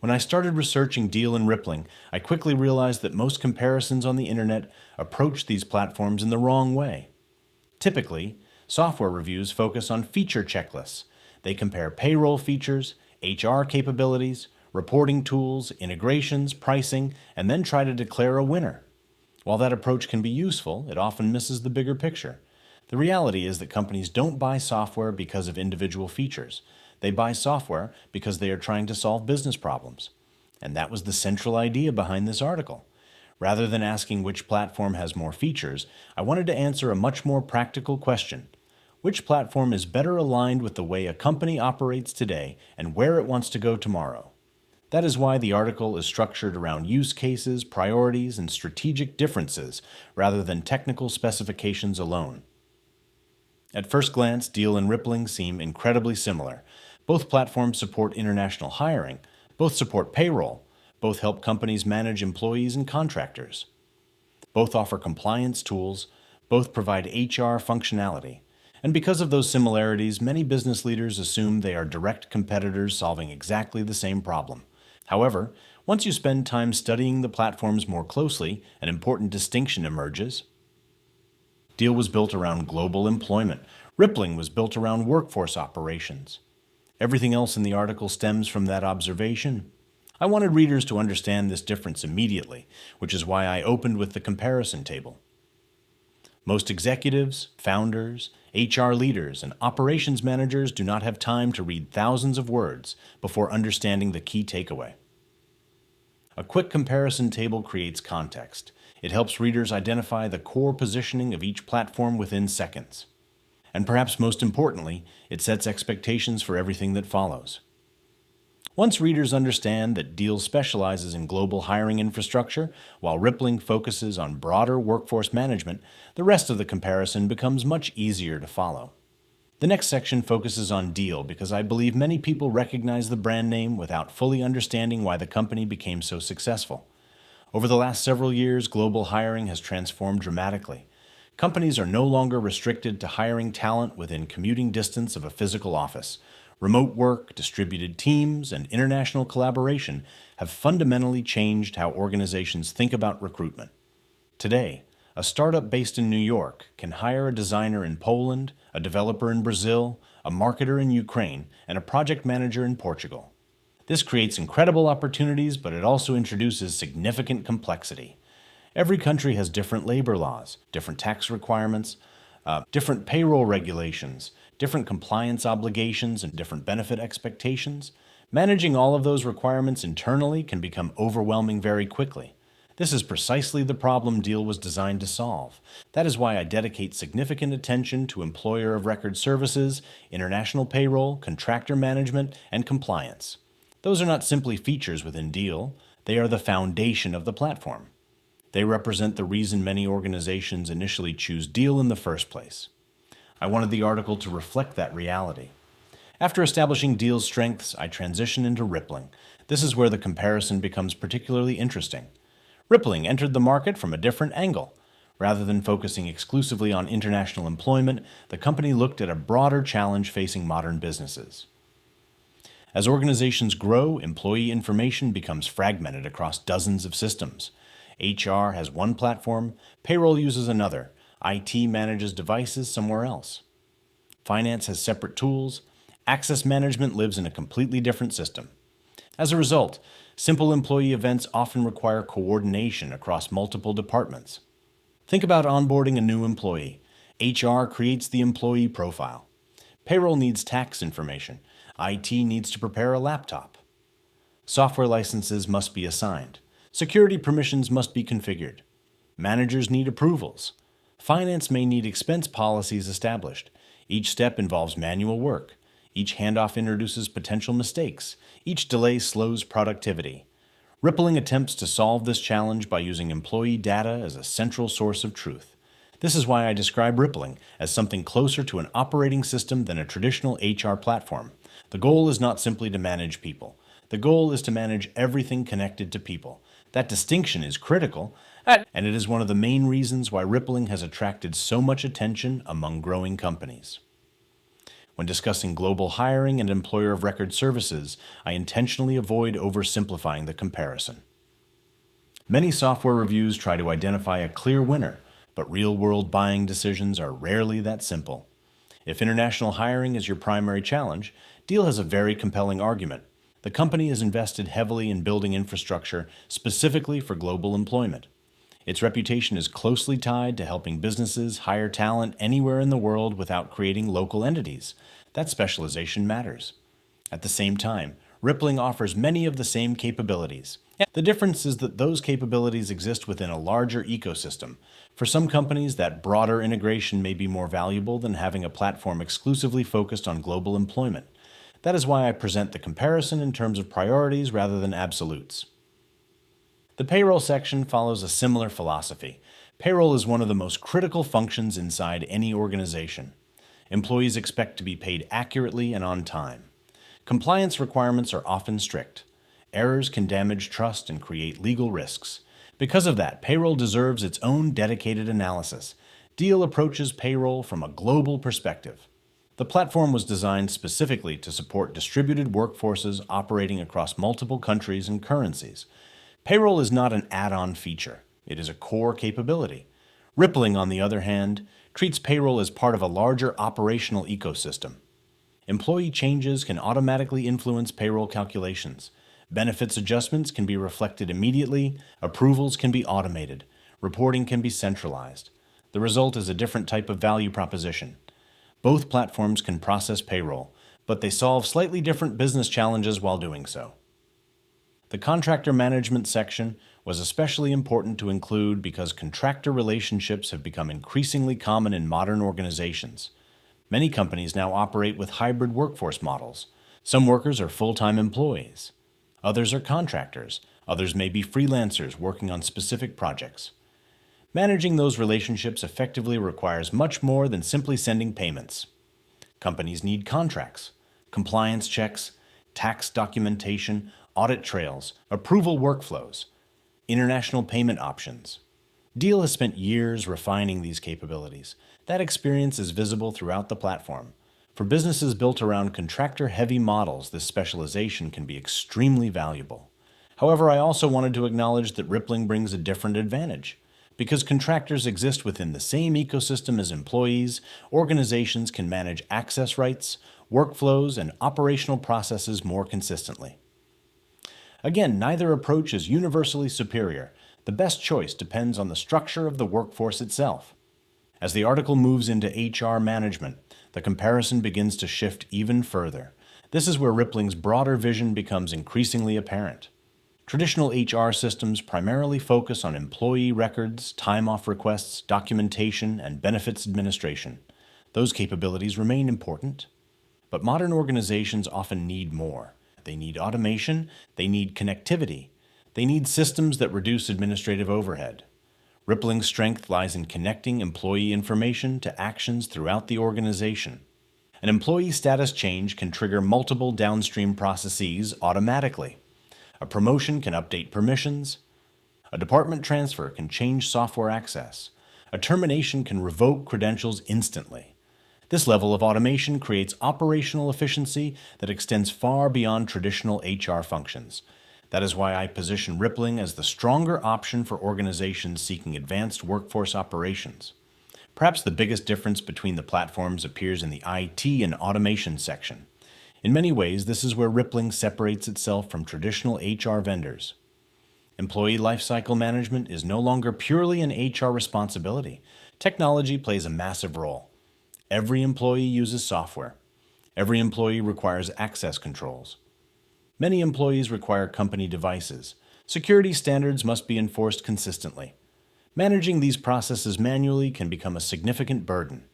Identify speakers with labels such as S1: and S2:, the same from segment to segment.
S1: When I started researching Deel and Rippling, I quickly realized that most comparisons on the internet approach these platforms in the wrong way. Typically, software reviews focus on feature checklists. They compare payroll features, HR capabilities, reporting tools, integrations, pricing, and then try to declare a winner. While that approach can be useful, it often misses the bigger picture. The reality is that companies don't buy software because of individual features. They buy software because they are trying to solve business problems. And that was the central idea behind this article. Rather than asking which platform has more features, I wanted to answer a much more practical question. Which platform is better aligned with the way a company operates today and where it wants to go tomorrow? That is why the article is structured around use cases, priorities, and strategic differences rather than technical specifications alone. At first glance, Deel and Rippling seem incredibly similar. Both platforms support international hiring, both support payroll, both help companies manage employees and contractors. Both offer compliance tools, both provide HR functionality. And because of those similarities, many business leaders assume they are direct competitors solving exactly the same problem. However, once you spend time studying the platforms more closely, an important distinction emerges. Deel was built around global employment. Rippling was built around workforce operations. Everything else in the article stems from that observation. I wanted readers to understand this difference immediately, which is why I opened with the comparison table. Most executives, founders, HR leaders, and operations managers do not have time to read thousands of words before understanding the key takeaway. A quick comparison table creates context. It helps readers identify the core positioning of each platform within seconds. And perhaps most importantly, it sets expectations for everything that follows. Once readers understand that Deel specializes in global hiring infrastructure, while Rippling focuses on broader workforce management, the rest of the comparison becomes much easier to follow. The next section focuses on Deel because I believe many people recognize the brand name without fully understanding why the company became so successful. Over the last several years, global hiring has transformed dramatically. Companies are no longer restricted to hiring talent within commuting distance of a physical office. Remote work, distributed teams, and international collaboration have fundamentally changed how organizations think about recruitment. Today, a startup based in New York can hire a designer in Poland, a developer in Brazil, a marketer in Ukraine, and a project manager in Portugal. This creates incredible opportunities, but it also introduces significant complexity. Every country has different labor laws, different tax requirements, different payroll regulations, different compliance obligations, and different benefit expectations. Managing all of those requirements internally can become overwhelming very quickly. This is precisely the problem Deel was designed to solve. That is why I dedicate significant attention to employer of record services, international payroll, contractor management, and compliance. Those are not simply features within Deel, they are the foundation of the platform. They represent the reason many organizations initially choose Deel in the first place. I wanted the article to reflect that reality. After establishing Deel's strengths, I transition into Rippling. This is where the comparison becomes particularly interesting. Rippling entered the market from a different angle. Rather than focusing exclusively on international employment, the company looked at a broader challenge facing modern businesses. As organizations grow, employee information becomes fragmented across dozens of systems. HR has one platform, payroll uses another, IT manages devices somewhere else. Finance has separate tools, access management lives in a completely different system. As a result, simple employee events often require coordination across multiple departments. Think about onboarding a new employee. HR creates the employee profile. Payroll needs tax information. IT needs to prepare a laptop. Software licenses must be assigned. Security permissions must be configured. Managers need approvals. Finance may need expense policies established. Each step involves manual work. Each handoff introduces potential mistakes. Each delay slows productivity. Rippling attempts to solve this challenge by using employee data as a central source of truth. This is why I describe Rippling as something closer to an operating system than a traditional HR platform. The goal is not simply to manage people. The goal is to manage everything connected to people. That distinction is critical, and it is one of the main reasons why Rippling has attracted so much attention among growing companies. When discussing global hiring and employer of record services, I intentionally avoid oversimplifying the comparison. Many software reviews try to identify a clear winner, but real-world buying decisions are rarely that simple. If international hiring is your primary challenge, Deel has a very compelling argument. The company has invested heavily in building infrastructure specifically for global employment. Its reputation is closely tied to helping businesses hire talent anywhere in the world without creating local entities. That specialization matters. At the same time, Rippling offers many of the same capabilities. The difference is that those capabilities exist within a larger ecosystem. For some companies, that broader integration may be more valuable than having a platform exclusively focused on global employment. That is why I present the comparison in terms of priorities rather than absolutes. The payroll section follows a similar philosophy. Payroll is one of the most critical functions inside any organization. Employees expect to be paid accurately and on time. Compliance requirements are often strict. Errors can damage trust and create legal risks. Because of that, payroll deserves its own dedicated analysis. Deel approaches payroll from a global perspective. The platform was designed specifically to support distributed workforces operating across multiple countries and currencies. Payroll is not an add-on feature. It is a core capability. Rippling, on the other hand, treats payroll as part of a larger operational ecosystem. Employee changes can automatically influence payroll calculations. Benefits adjustments can be reflected immediately, approvals can be automated, reporting can be centralized. The result is a different type of value proposition. Both platforms can process payroll, but they solve slightly different business challenges while doing so. The contractor management section was especially important to include because contractor relationships have become increasingly common in modern organizations. Many companies now operate with hybrid workforce models. Some workers are full-time employees. Others are contractors. Others may be freelancers working on specific projects. Managing those relationships effectively requires much more than simply sending payments. Companies need contracts, compliance checks, tax documentation, audit trails, approval workflows, international payment options. Deel has spent years refining these capabilities. That experience is visible throughout the platform. For businesses built around contractor-heavy models, this specialization can be extremely valuable. However, I also wanted to acknowledge that Rippling brings a different advantage. Because contractors exist within the same ecosystem as employees, organizations can manage access rights, workflows, and operational processes more consistently. Again, neither approach is universally superior. The best choice depends on the structure of the workforce itself. As the article moves into HR management, the comparison begins to shift even further. This is where Rippling's broader vision becomes increasingly apparent. Traditional HR systems primarily focus on employee records, time-off requests, documentation, and benefits administration. Those capabilities remain important, but modern organizations often need more. They need automation, they need connectivity, they need systems that reduce administrative overhead. Rippling's strength lies in connecting employee information to actions throughout the organization. An employee status change can trigger multiple downstream processes automatically. A promotion can update permissions. A department transfer can change software access. A termination can revoke credentials instantly. This level of automation creates operational efficiency that extends far beyond traditional HR functions. That is why I position Rippling as the stronger option for organizations seeking advanced workforce operations. Perhaps the biggest difference between the platforms appears in the IT and automation section. In many ways, this is where Rippling separates itself from traditional HR vendors. Employee lifecycle management is no longer purely an HR responsibility. Technology plays a massive role. Every employee uses software. Every employee requires access controls. Many employees require company devices. Security standards must be enforced consistently. Managing these processes manually can become a significant burden.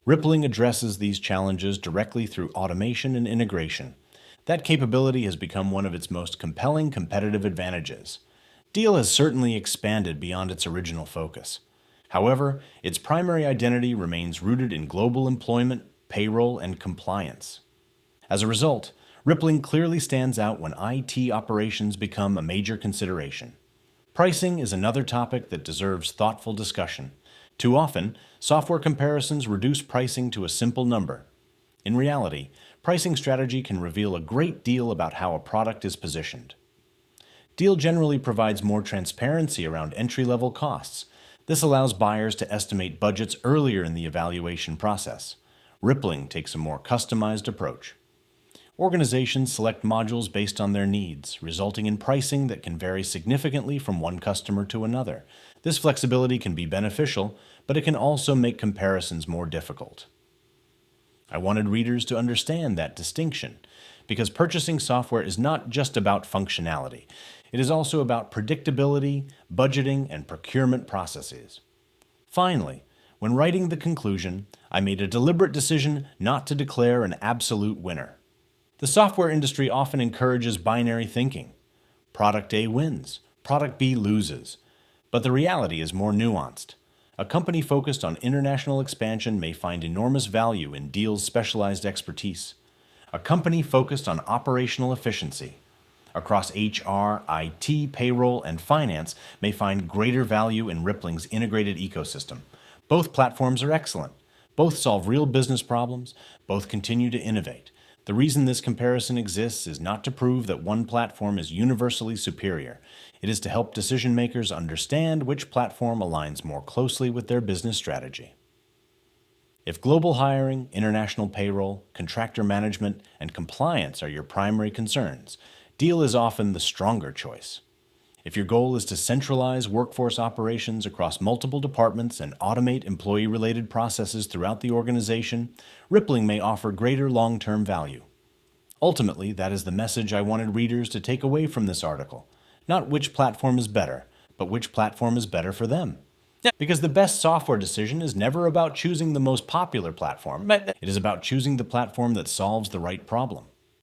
S1: Rippling addresses these challenges directly through automation and integration. That capability has become one of its most compelling competitive advantages. Deel has certainly expanded beyond its original focus. However, its primary identity remains rooted in global employment, payroll, and compliance. As a result, Rippling clearly stands out when IT operations become a major consideration. Pricing is another topic that deserves thoughtful discussion. Too often, software comparisons reduce pricing to a simple number. In reality, pricing strategy can reveal a great deal about how a product is positioned. Deel generally provides more transparency around entry-level costs. This allows buyers to estimate budgets earlier in the evaluation process. Rippling takes a more customized approach. Organizations select modules based on their needs, resulting in pricing that can vary significantly from one customer to another. This flexibility can be beneficial, but it can also make comparisons more difficult. I wanted readers to understand that distinction, because purchasing software is not just about functionality. It is also about predictability, budgeting, and procurement processes. Finally, when writing the conclusion, I made a deliberate decision not to declare an absolute winner. The software industry often encourages binary thinking. Product A wins, product B loses. But the reality is more nuanced. A company focused on international expansion may find enormous value in Deel's specialized expertise. A company focused on operational efficiency across HR, IT, payroll, and finance may find greater value in Rippling's integrated ecosystem. Both platforms are excellent. Both solve real business problems. Both continue to innovate. The reason this comparison exists is not to prove that one platform is universally superior. It is to help decision makers understand which platform aligns more closely with their business strategy. If global hiring, international payroll, contractor management, and compliance are your primary concerns, Deel is often the stronger choice. If your goal is to centralize workforce operations across multiple departments and automate employee-related processes throughout the organization, Rippling may offer greater long-term value. Ultimately, that is the message I wanted readers to take away from this article. Not which platform is better, but which platform is better for them. Because the best software decision is never about choosing the most popular platform. It is about choosing the platform that solves the right problem.